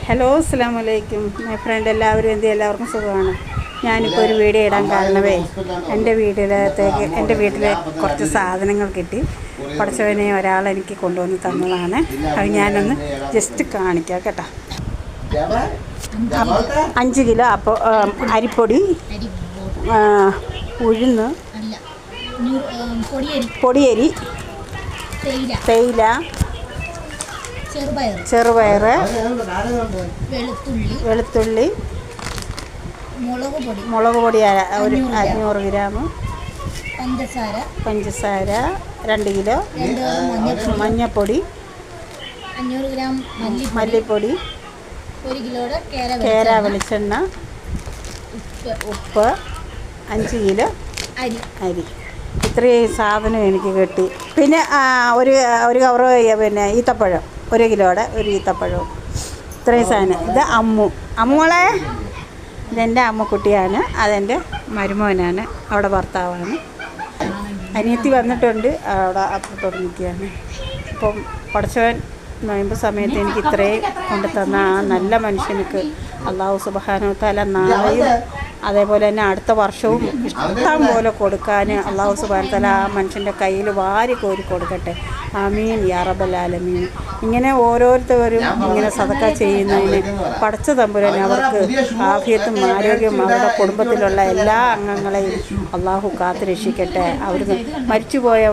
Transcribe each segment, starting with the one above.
Hello അസ്സലാമു അലൈക്കും my friend, എല്ലാവർക്കും സുഖമാണ്. ഞാനിപ്പോൾ ഒരു വീഡിയോ ഇടാൻ കാരണമേ എൻ്റെ വീട്ടിലെ കുറച്ച് സാധനങ്ങൾ കിട്ടി. പഠിച്ചവനെ ഒരാളെനിക്ക് കൊണ്ടുവന്ന് തന്നതാണ്. അത് ഞാനൊന്ന് ജസ്റ്റ് കാണിക്കാം കേട്ടോ. 5 കിലോ അപ്പോൾ അരിപ്പൊടി, ഉഴുന്ന്, പൊടിയരി, തേയില, ചെറുപയർ, വെളുത്തുള്ളി, മുളക് പൊടി ഒരു 500 ഗ്രാം, പഞ്ചസാര 2 കിലോ, മഞ്ഞൾപ്പൊടി, 500 ഗ്രാം മല്ലിപ്പൊടി, 1 കിലോയുടെ കേര വെളിച്ചെണ്ണ, ഉപ്പ്, 5 കിലോ അരി. ഇത്രയും സാധനം എനിക്ക് കിട്ടി. പിന്നെ ഒരു കവറ് പിന്നെ ഈത്തപ്പഴം, 1 കിലോയുടെ ഒരു ഈത്തപ്പഴവും. ഇത്രയും സാധനം. ഇത് അമ്മുമോളെ, ഇതെൻ്റെ അമ്മുക്കുട്ടിയാണ്. അതെൻ്റെ മരുമോനാണ്, അവിടെ ഭർത്താവാണ്. അനിയത്തി വന്നിട്ടുണ്ട്, അവിടെ അപ്പുറത്തോട്ട് നിൽക്കുകയാണ്. അപ്പം പഠിച്ചവൻ നോയമ്പ് സമയത്ത് എനിക്ക് ഇത്രയും കൊണ്ടു തന്ന ആ നല്ല മനുഷ്യനിക്ക് അള്ളാഹു സുബ്ഹാനഹു തആല നാളെയും അതേപോലെ തന്നെ അടുത്ത വർഷവും ഇഷ്ടം പോലെ കൊടുക്കാൻ അള്ളാഹു സുബ്ഹാനഹു തആല ആ മനുഷ്യൻ്റെ കയ്യിൽ വാരി കോരി കൊടുക്കട്ടെ. ആമീൻ യാ റബ്ബൽ ആലമീൻ. ഇങ്ങനെ ഓരോരുത്തരും ഇങ്ങനെ സദക്ക ചെയ്യുന്നതിന് പടച്ച തമ്പുരാൻ അവർക്ക് ആഫിയത്തും ആരോഗ്യവും അവരുടെ കുടുംബത്തിലുള്ള എല്ലാ അംഗങ്ങളെയും അള്ളാഹു കാത്ത് രക്ഷിക്കട്ടെ. അവർ മരിച്ചുപോയ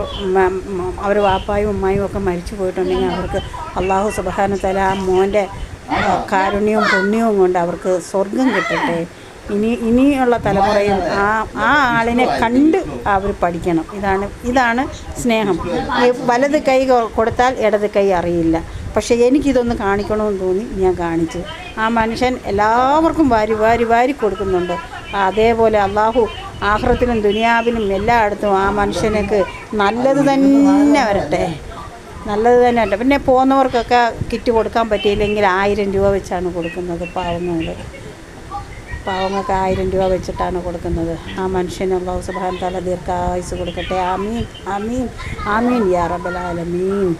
അവർ വാപ്പായും ഉമ്മായും ഒക്കെ മരിച്ചു പോയിട്ടുണ്ടെങ്കിൽ അവർക്ക് അള്ളാഹു സുബ്ഹാനഹു തആല ആ മോൻ്റെ കാരുണ്യവും പുണ്യവും കൊണ്ട് അവർക്ക് സ്വർഗം കിട്ടട്ടെ. ഇനിയുള്ള തലമുറയും ആ ആളിനെ കണ്ട് അവർ പഠിക്കണം. ഇതാണ് സ്നേഹം. ഈ വലത് കൈ കൊടുത്താൽ ഇടത് കൈ അറിയില്ല. പക്ഷേ എനിക്കിതൊന്ന് കാണിക്കണമെന്ന് തോന്നി, ഞാൻ കാണിച്ചു. ആ മനുഷ്യൻ എല്ലാവർക്കും വാരി കൊടുക്കുന്നുണ്ട്. അതേപോലെ അള്ളാഹു ആഖിറത്തിലും ദുനിയാവിലും എല്ലായിടത്തും ആ മനുഷ്യനക്ക് നല്ലത് തന്നെ വരട്ടെ. പിന്നെ പോകുന്നവർക്കൊക്കെ കിറ്റ് കൊടുക്കാൻ പറ്റിയില്ലെങ്കിൽ 1000 രൂപ വെച്ചാണ് കൊടുക്കുന്നത്. പാവങ്ങൾക്ക് 1000 രൂപ വെച്ചിട്ടാണ് കൊടുക്കുന്നത്. ആ മനുഷ്യന് അല്ലാഹു സുബ്ഹാനഹു തആല ദീർഘായുസ്സ് കൊടുക്കട്ടെ. ആമീൻ ആമീൻ ആമീൻ യാ റബ്ബൽ ആലമീൻ.